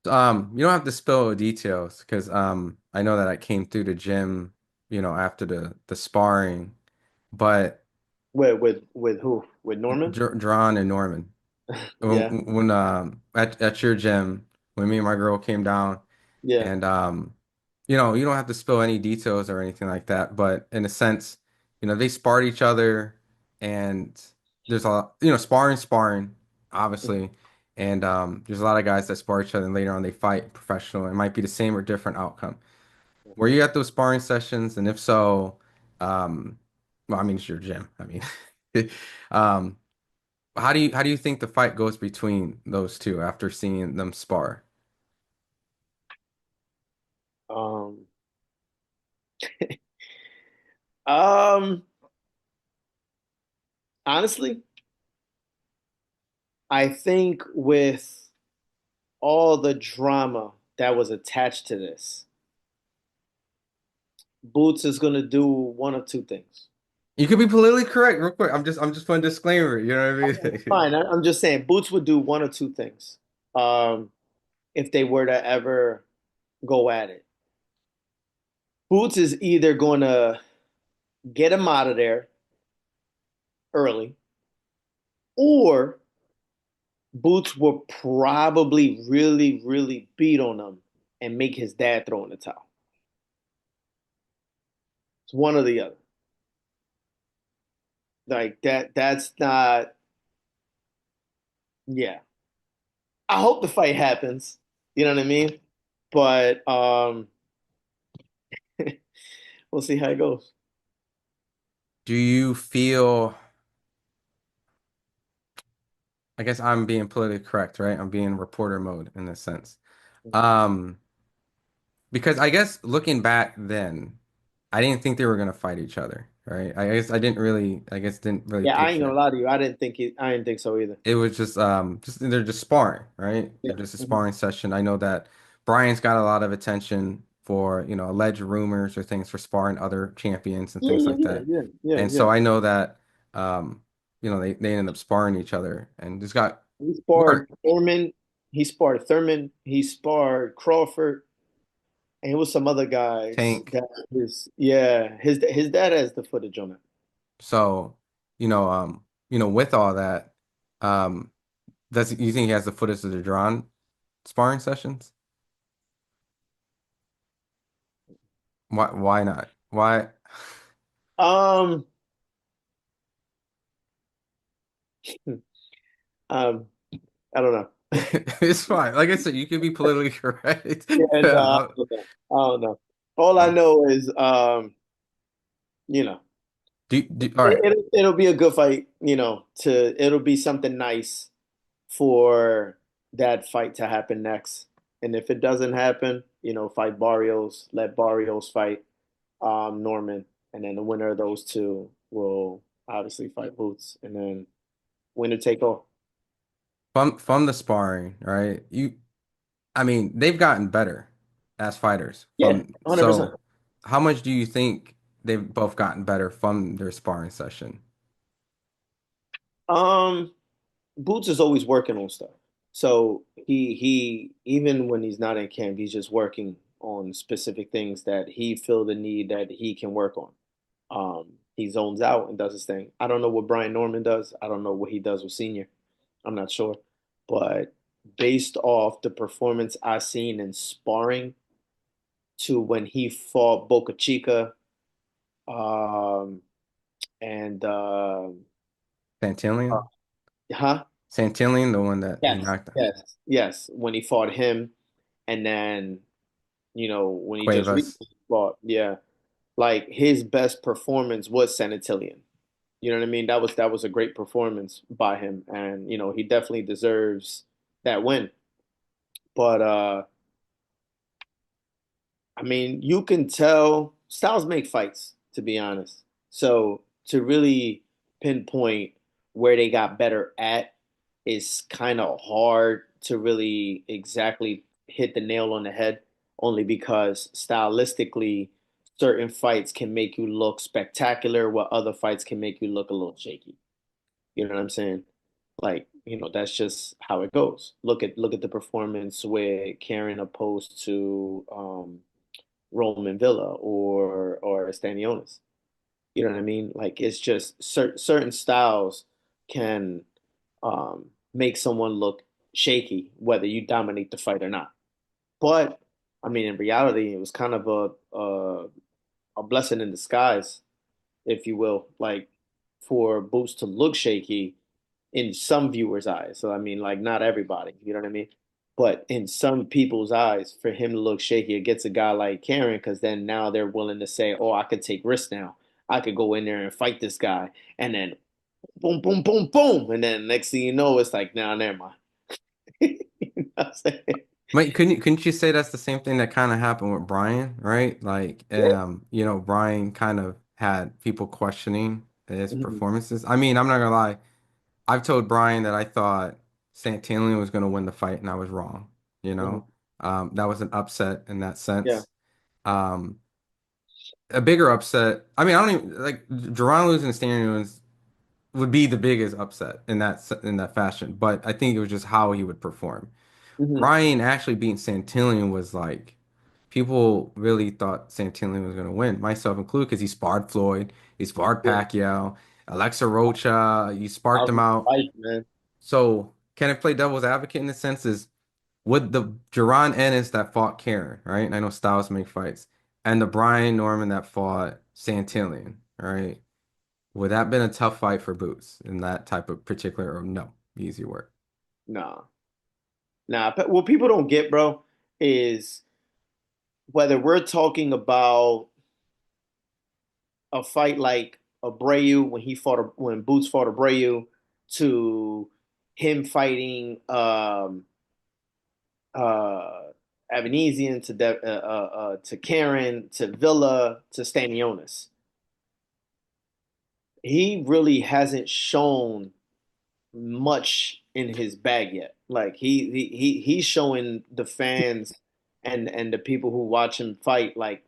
You don't have to spill details because I know that I came through the gym, after the sparring, but With who? With Norman? Jaron and Norman. Yeah, When at your gym when me and my girl came down yeah. and you don't have to spill any details or anything like that, but in a sense, they sparred each other and there's a lot, sparring obviously, and there's a lot of guys that spar each other and later on they fight professional. It might be the same or different outcome. Were you at those sparring sessions? And if so, um well, I mean, it's your gym. I mean, um how do you think the fight goes between those two after seeing them spar? Um, um, Honestly, I think with all the drama that was attached to this, Boots is gonna do one of two things. You could be politically correct, real quick. I'm just putting a disclaimer. You know what I mean? Fine, I'm just saying Boots would do one of two things. Um, if they were to ever go at it. Boots is either gonna get him out of there early, or Boots will probably really, really beat on him and make his dad throw in the towel. It's one or the other. Like that's not, yeah. I hope the fight happens. You know what I mean? But we'll see how it goes. Do you feel, I guess I'm being politically correct, right? I'm being reporter mode in this sense. Um, because I guess looking back then, I didn't think they were gonna fight each other, right? I guess didn't really Yeah, I ain't picture gonna it. lie to you. I didn't think so either. It was just they're just sparring, right? Yeah. They're just a Mhm. sparring session. I know that Brian's got a lot of attention for, alleged rumors or things for sparring other champions and Yeah, things yeah, like yeah, that. yeah, yeah, And yeah. so I know that um, they ended up sparring each other and just got He sparred work. Thurman. He sparred Thurman. He sparred Crawford, and it was some other guys Tank. that his dad has the footage on it. So, with all that, um, does you think he has the footage of the drawn sparring sessions? Why not? Why? Um, um, I don't know. It's fine. Like I said, you can be politically correct. Yeah, no, I Yeah, don't know. I don't know. All I I'm- know is, you know, all right. it'll be a good fight. It'll be something nice for that fight to happen next. And if it doesn't happen, fight Barrios, let Barrios fight Norman, and then the winner of those two will obviously fight Boots, and then winner take all. From the sparring, right? I mean, they've gotten better as fighters Yeah, from, 100%. so how much do you think they've both gotten better from their sparring session? Um, Boots is always working on stuff. So he even when he's not in camp, he's just working on specific things that he feel the need that he can work on. He zones out and does his thing. I don't know what Brian Norman does. I don't know what he does with Senior. I'm not sure. But based off the performance I seen in sparring to when he fought Boca Chica, um, and uh, Santillan? huh? Santillan, the one that he Yes, knocked out. yes, yes. When he fought him, and then when he just Cuevas. recently fought, yeah, like his best performance was Santillan. You know what I mean? That was a great performance by him, and he definitely deserves that win. But I mean, you can tell styles make fights, to be honest. So to really pinpoint where they got better at is kind of hard to really exactly hit the nail on the head, only because stylistically, certain fights can make you look spectacular, while other fights can make you look a little shaky. You know what I'm saying? Like, that's just how it goes. Look at the performance with Karen opposed to Roman Villa or Stanionis. You know what I mean? Like it's just certain styles can make someone look shaky, whether you dominate the fight or not. But I mean, in reality, it was kind of a blessing in disguise, if you will, like for Boots to look shaky in some viewers' eyes. So I mean, like not everybody, you know what I mean? But in some people's eyes, for him to look shaky, it gets a guy like Karen because then now they're willing to say, "Oh, I could take risks now. I could go in there and fight this guy," and then boom, boom, boom, boom, and then next thing you know, it's like, "Nah, never mind." You know what I'm saying? Mate, couldn't you say that's the same thing that kind of happened with Brian, right? Like, Yeah. Brian kind of had people questioning his Mhm, performances. I mean, I'm not gonna lie. I've told Brian that I thought Santana was gonna win the fight, and I was wrong. You mhm. know, that was an upset in that Yeah. sense. Um, a bigger upset. I mean, I don't even like Jaron losing to Stanley would be the biggest upset in that fashion. But I think it was just how he would perform. Mhm. Brian actually beating Santillan was like people really thought Santillan was gonna win, myself included, because he sparred Floyd, he sparred Yeah. Pacquiao, Alexa Rocha, he sparked them Thousands of out. fights, man. So can I play devil's advocate in the sense is would the Jaron Ennis that fought Karen, right? And I know styles make fights, and the Brian Norman that fought Santillan, right? Would that have been a tough fight for Boots in that type of particular or no? Easy work. Nah. Nah. What people don't get, bro, is whether we're talking about a fight like Abreu when Boots fought Abreu to him fighting uh Evanesian to Karen to Villa to Stanionis. He really hasn't shown much in his bag yet. Like he's showing the fans and the people who watch him fight like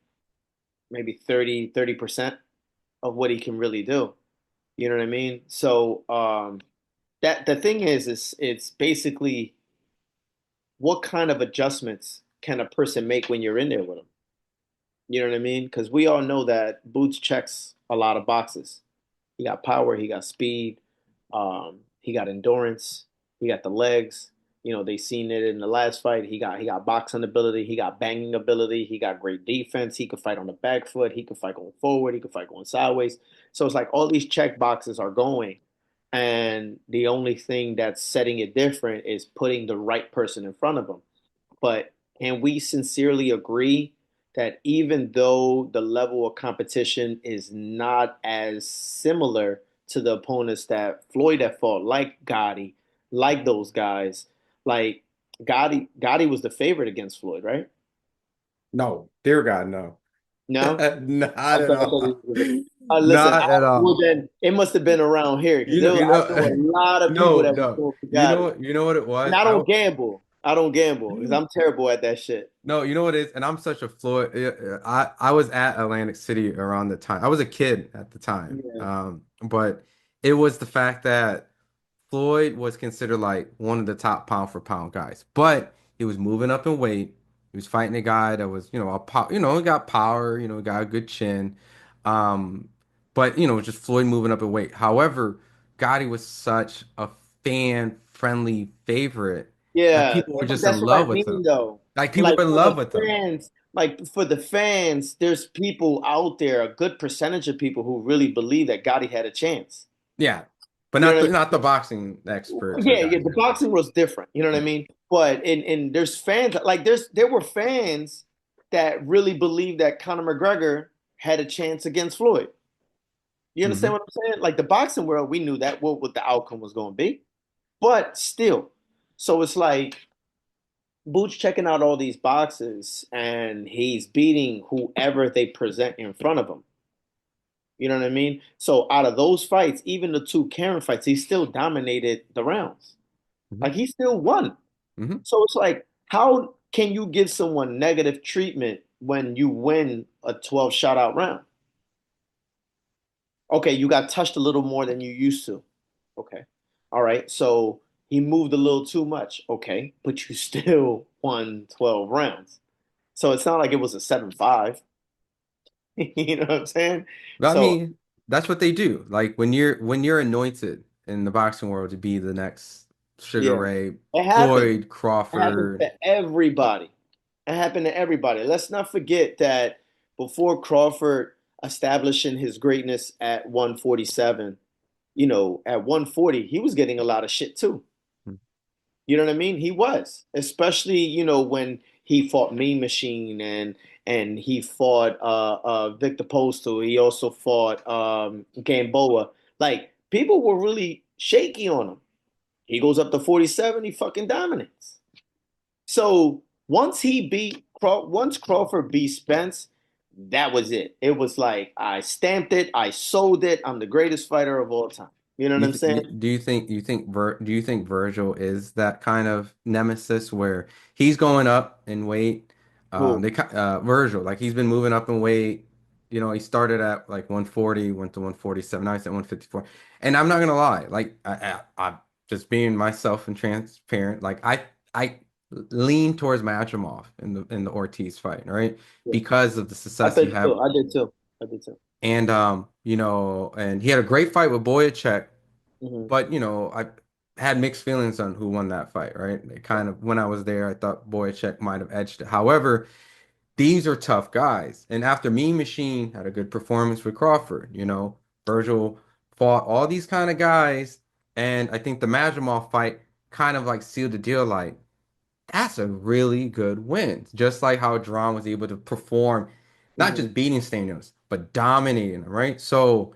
maybe 30% of what he can really do. You know what I mean? So that the thing is it's basically what kind of adjustments can a person make when you're in there with them? You know what I mean? Because we all know that Boots checks a lot of boxes. He got power, he got speed, he got endurance, he got the legs. They seen it in the last fight. He got boxing ability, he got banging ability, he got great defense. He could fight on the back foot, he could fight going forward, he could fight going sideways. So it's like all these check boxes are going, and the only thing that's setting it different is putting the right person in front of him. But can we sincerely agree that even though the level of competition is not as similar to the opponents that Floyd had fought, like Gotti, like those guys, like Gotti was the favorite against Floyd, right? No, dear God, no. No, Not at I thought he all. was. Listen, Not at well all. then it must have been around here because You know, you I know a know, lot of people no, that were no. going for Gotti, You know what it and was? I don't gamble. I don't gamble because I'm terrible at that shit. No, you know what it is? And I'm such a Floyd. I was at Atlantic City around the time. I was a kid at the time. Yeah. But it was the fact that Floyd was considered like one of the top pound for pound guys, but he was moving up in weight. He was fighting a guy that was, he got power, he got a good chin. Um, but just Floyd moving up in weight. However, Gotti was such a fan-friendly favorite that Yeah, people were but just that's in what I love with mean him. though. Like people Like were in for the love with him. fans, there's people out there, a good percentage of people who really believe that Gotti had a chance. Yeah. But You know not what the I not the mean? boxing experts or Yeah, yeah, guys the that did. boxing was different. You know what I Yeah. mean? But in there's fans like there were fans that really believed that Conor McGregor had a chance against Floyd. You understand Hmm. what I'm saying? Like the boxing world, we knew that what the outcome was going to be. But still, so it's like Boots checking out all these boxes and he's beating whoever they present in front of him. You know what I mean? So out of those fights, even the two Karen fights, he still dominated the rounds. Hmm. Like he still won. Hmm. So it's like, how can you give someone negative treatment when you win a 12 shot out round? Okay, you got touched a little more than you used to. Okay. All right. So He moved a little too much. Okay, but you still won 12 rounds. So it's not like it was a 7-5. You know what I'm saying? But I So mean, that's what they do. Like when you're anointed in the boxing world to be the next Sugar yeah, Ray, it happened. Floyd, It happened Crawford. to everybody. It happened to everybody. Let's not forget that before Crawford establishing his greatness at 147, at 140, he was getting a lot of shit too. You know what I mean? He was, especially when he fought Mean Machine and he fought Victor Postal. He also fought Gamboa. Like people were really shaky on him. He goes up to 47. He fucking dominates. So once Crawford beat Spence, that was it. It was like I stamped it. I sold it. I'm the greatest fighter of all time. You know what You I'm th saying? do you think Virgil is that kind of nemesis where he's going up in weight? Who? Virgil, like he's been moving up in weight. You know, he started at like 140, went to 147, now he's at 154. And I'm not gonna lie, like I'm just being myself and transparent. Like I lean towards Machimov in the Ortiz fight, right? Yeah. Because of the I success you did have. too. I did too. I did too. And and he had a great fight with Boyacek. Hmm. But, I had mixed feelings on who won that fight, right? It kind of, when I was there, I thought Boyacek might have edged it. However, these are tough guys. And after Mean Machine had a good performance with Crawford, Virgil fought all these kind of guys. And I think the Majimov fight kind of like sealed the deal. Like, that's a really good win. Just like how Jaron was able to perform, not Hmm. just beating Stanios, but dominating him, right? So,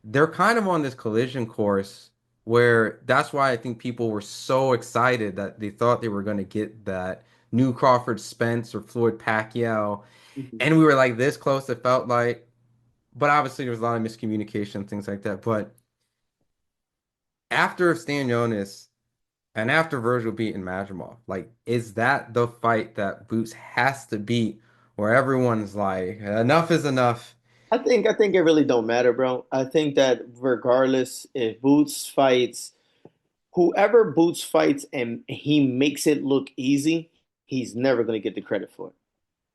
they're kind of on this collision course where that's why I think people were so excited that they thought they were going to get that new Crawford Spence or Floyd Pacquiao. Hmm. And we were like this close, it felt like. But obviously, there was a lot of miscommunication, things like that. But after Stanionis and after Virgil beating Madrimov, like, is that the fight that Boots has to beat where everyone's like, enough is enough? I think it really don't matter, bro. I think that regardless if Boots fights whoever Boots fights and he makes it look easy, he's never going to get the credit for it.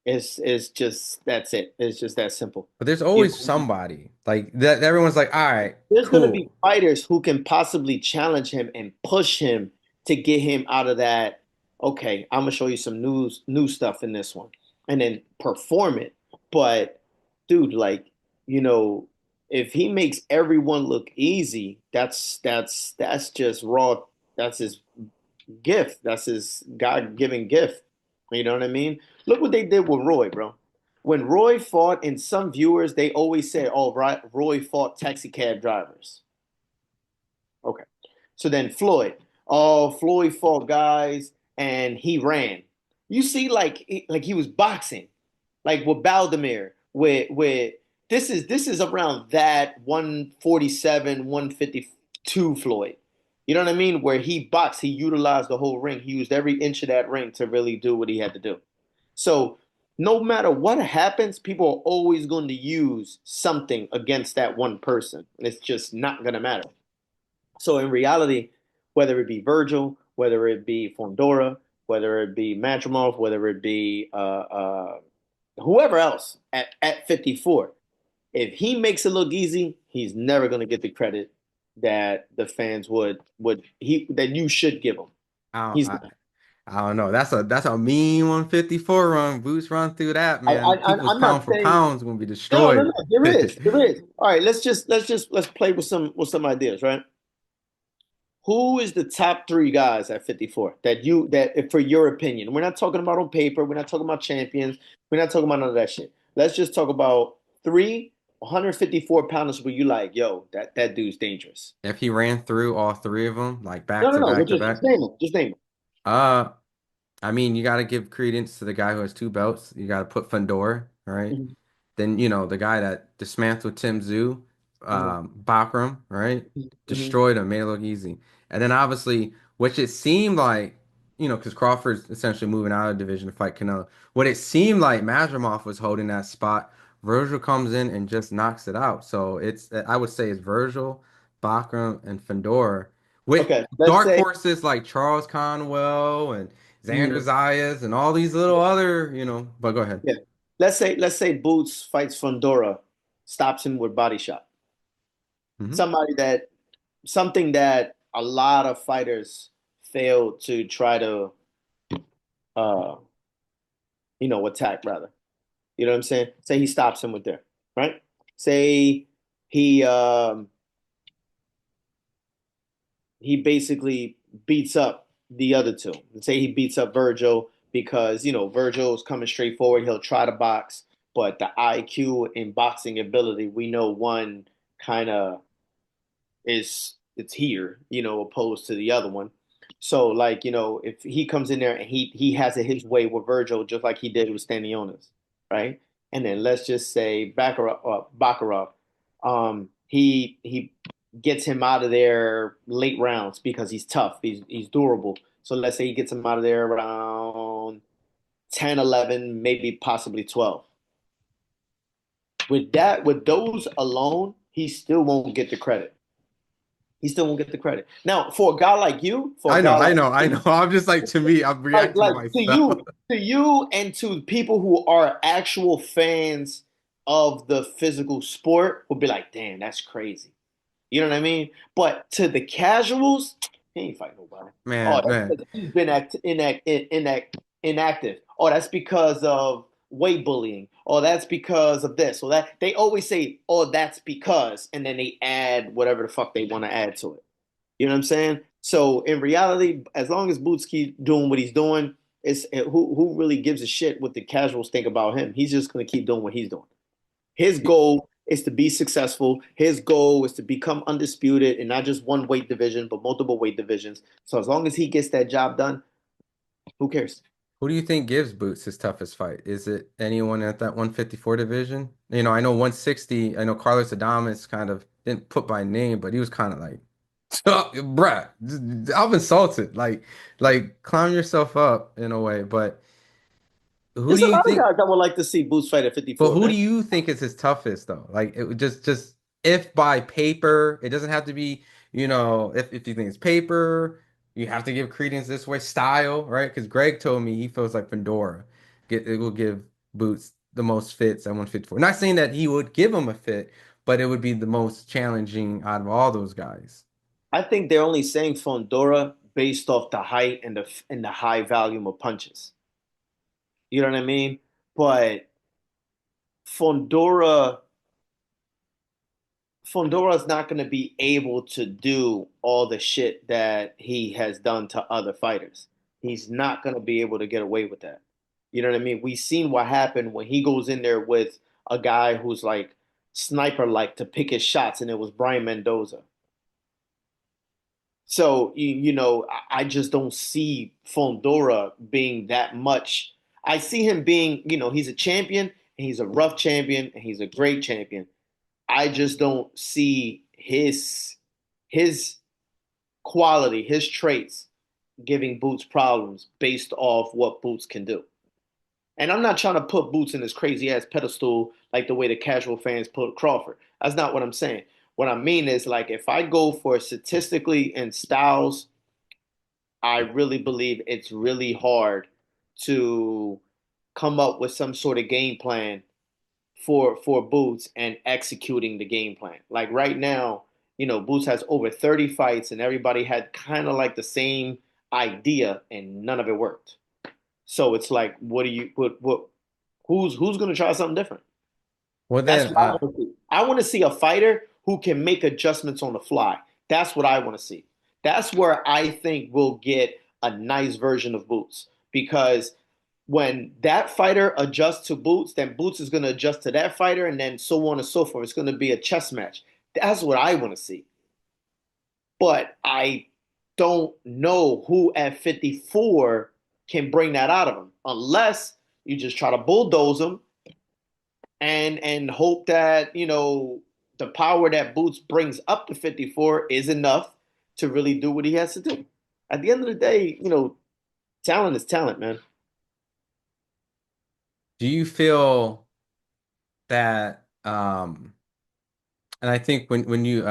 It's just that's it. It's just that simple. But there's You always know, somebody like that. Everyone's like, all right, there's going to be cool. fighters who can possibly challenge him and push him to get him out of that. Okay, I'm gonna show you some new stuff in this one, and then perform it. But dude, like you know, if he makes everyone look easy, that's just raw. That's his gift. That's his God-given gift. You know what I mean? Look what they did with Roy, bro. When Roy fought, and some viewers they always say, "Oh, right, Roy fought taxi cab drivers." Okay, so then Floyd, oh, Floyd fought guys and he ran. You see, like he was boxing, like with Baldomir, with this is around that 147, 152 Floyd. You know what I mean? Where he boxed, he utilized the whole ring. He used every inch of that ring to really do what he had to do. So no matter what happens, people are always going to use something against that one person. It's just not going to matter. So in reality, whether it be Virgil, whether it be Fondora, whether it be Matrimov, whether it be whoever else at 54, if he makes it look easy, he's never going to get the credit that the fans would he that you should give him. I don't, He's I, not. I don't know. That's a mean 154 run. Boots run through that, man. People's I'm not pound for saying pounds gonna be no, no, no. destroyed. There is. All right, let's play with some ideas, right? Who is the top three guys at 54 that for your opinion? We're not talking about on paper. We're not talking about champions. We're not talking about none of that shit. Let's just talk about three 154 pounders where you like, yo, that dude's dangerous. If he ran through all three of them, like No, back no, to no. We'll back to just back, name them. Just name them. uh, I mean, you got to give credence to the guy who has two belts. You got to put Fedor, right? Mhm, Then, the guy that dismantled Tim Tszyu, mhm, Bakram, right? mhm, Destroyed him, made it look easy. And then obviously, which it seemed like, because Crawford's essentially moving out of the division to fight Canelo. What it seemed like Mazurov was holding that spot. Virgil comes in and just knocks it out. So I would say it's Virgil, Bakram, and Fedor. with Okay, let's dark say horses like Charles Conwell and Xander mm, Zayas and all these little other, but go ahead. yeah. Let's say Boots fights Fundora, stops him with body shot. Hmm. Somebody that something that a lot of fighters fail to try to uh attack rather. You know what I'm saying? Say he stops him with there, right? Say he he basically beats up the other two. Say he beats up Virgil because, Virgil's coming straight forward. He'll try to box, but the IQ and boxing ability, we know one kind of it's here, opposed to the other one. So like, if he comes in there and he has it his way with Virgil, just like he did with Stanionis, right? And then let's just say Baccarat, he gets him out of there late rounds because he's tough, he's durable. So let's say he gets him out of there around 10, 11, maybe possibly 12. With those alone, he still won't get the credit. He still won't get the credit. Now, for a guy like you, for a I know, guy I like know, I know. I'm just like, to me, I'm like reacting to like to myself. you, to you, and to people who are actual fans of the physical sport will be like, damn, that's crazy. You know what I mean? But to the casuals, he ain't fighting nobody. Oh, Man, that's man. because he's been inactive. Oh, that's because of weight bullying. Oh, that's because of this. So that they always say, oh, that's because, and then they add whatever the fuck they want to add to it. You know what I'm saying? So in reality, as long as Boots keep doing what he's doing, it's who really gives a shit what the casuals think about him. He's just gonna keep doing what he's doing. His goal is to be successful. His goal is to become undisputed in not just one weight division, but multiple weight divisions. So as long as he gets that job done, who cares? Who do you think gives Boots his toughest fight? Is it anyone at that 154 division? I know 160, I know Carlos Adames kind of didn't put by name, but he was kind of like, bruh, I'm insulted. Like clown yourself up in a way. But who There's do a you lot of think? guys that would like to see Boots fight at But 54, who man. do you think is his toughest though? Like it would just if by paper, it doesn't have to be, if you think it's paper, you have to give credence this way, style, right? Because Greg told me he feels like Pandora it will give Boots the most fits at 154. Not saying that he would give him a fit, but it would be the most challenging out of all those guys. I think they're only saying Fondora based off the height and the high volume of punches. You know what I mean? But Fondora Fondora's not going to be able to do all the shit that he has done to other fighters. He's not going to be able to get away with that. You know what I mean? We've seen what happened when he goes in there with a guy who's like sniper like to pick his shots, and it was Brian Mendoza. So I just don't see Fondora being that much. I see him being, he's a champion and he's a rough champion and he's a great champion. I just don't see his quality, his traits giving Boots problems based off what Boots can do. And I'm not trying to put Boots in this crazy ass pedestal like the way the casual fans put Crawford. That's not what I'm saying. What I mean is like if I go for statistically and styles, I really believe it's really hard to come up with some sort of game plan for Boots and executing the game plan. Like right now, Boots has over 30 fights and everybody had kind of like the same idea and none of it worked. So it's like, what do you what who's gonna try something different? Well That's then, what I want to see. I want to see a fighter who can make adjustments on the fly. That's what I want to see. That's where I think we'll get a nice version of Boots because when that fighter adjusts to Boots, then Boots is going to adjust to that fighter, and then so on and so forth. It's going to be a chess match. That's what I want to see. But I don't know who at 54 can bring that out of him unless you just try to bulldoze him and hope that the power that Boots brings up to 54 is enough to really do what he has to do. At the end of the day, talent is talent, man. do you feel that and I think when you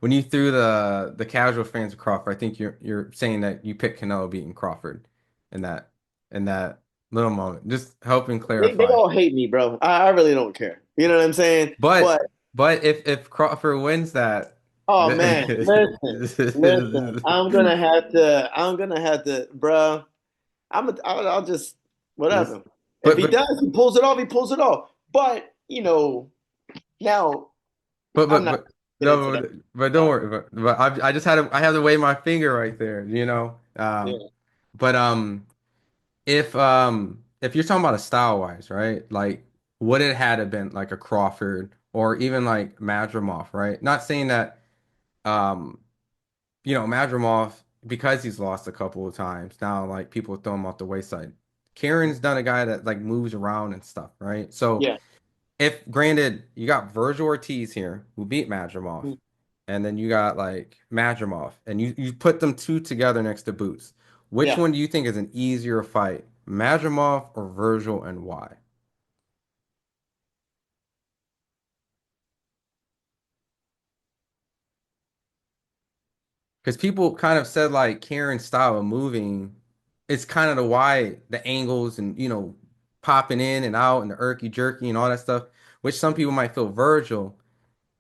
when you threw the casual fans of Crawford, I think you're saying that you picked Canelo beating Crawford in that in that little moment. Just helping They clarify. all hate me, bro. I really don't care. You know what I'm saying? But But if Crawford wins that, oh man, listen. I'm gonna have to, bro. I'll just this whatever. If but he but does, he pulls it off. He pulls it off. But now but I'm but not but get into no that. but don't Uh, worry. But I just had to I have to wave my finger right there. yeah, But if you're talking about a style wise, right? Like would it had have been like a Crawford or even like Madrimov, right? Not saying that um Madrimov because he's lost a couple of times now like people throw him off the wayside. Kieran's done a guy that like moves around and stuff, right? So yeah, if granted you got Virgil Ortiz here who beat Madrimov mm, and then you got like Madrimov and you put them two together next to Boots. Which yeah. one do you think is an easier fight? Madrimov or Virgil and why? Because people kind of said like Karen's style of moving, it's kind of the why the angles and popping in and out and the irky jerky and all that stuff, which some people might feel Virgil,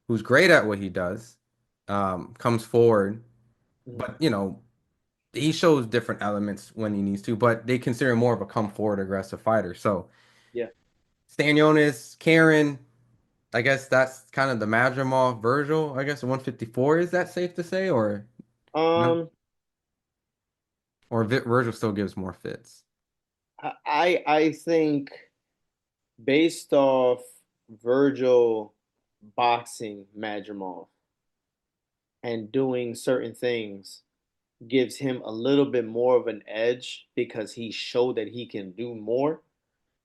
who's great at what he does, comes forward, Mm, but he shows different elements when he needs to, but they consider him more of a come forward aggressive fighter. So yeah. Stanionis, Karen, I guess that's kind of the Madrimov Virgil, I guess 154. Is that safe to say, or no? Um, Or Virgil still gives more fits. I think based off Virgil boxing Madrimov and doing certain things gives him a little bit more of an edge because he showed that he can do more.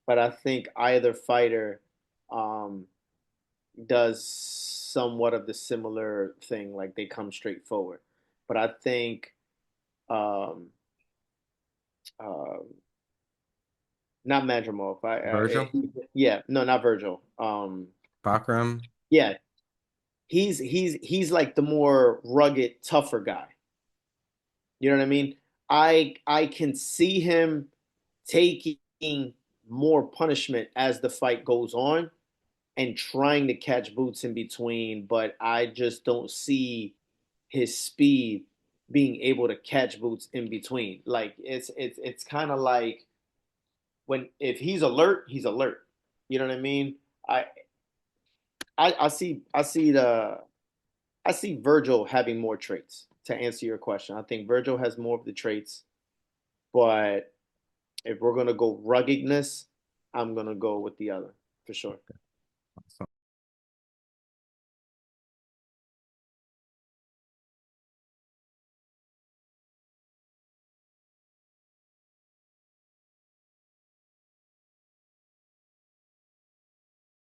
But I think either fighter um, does somewhat of the similar thing, like they come straight forward. But I think um, uh, not Madrimov. Virgil, Yeah, no, not Virgil. Bakram, Yeah, he's like the more rugged, tougher guy. You know what I mean? I can see him taking more punishment as the fight goes on and trying to catch Boots in between, but I just don't see his speed being able to catch Boots in between. Like it's kind of like when if he's alert, he's alert. You know what I mean? I I see Virgil having more traits. To answer your question, I think Virgil has more of the traits, but if we're gonna go ruggedness, I'm gonna go with the other for sure.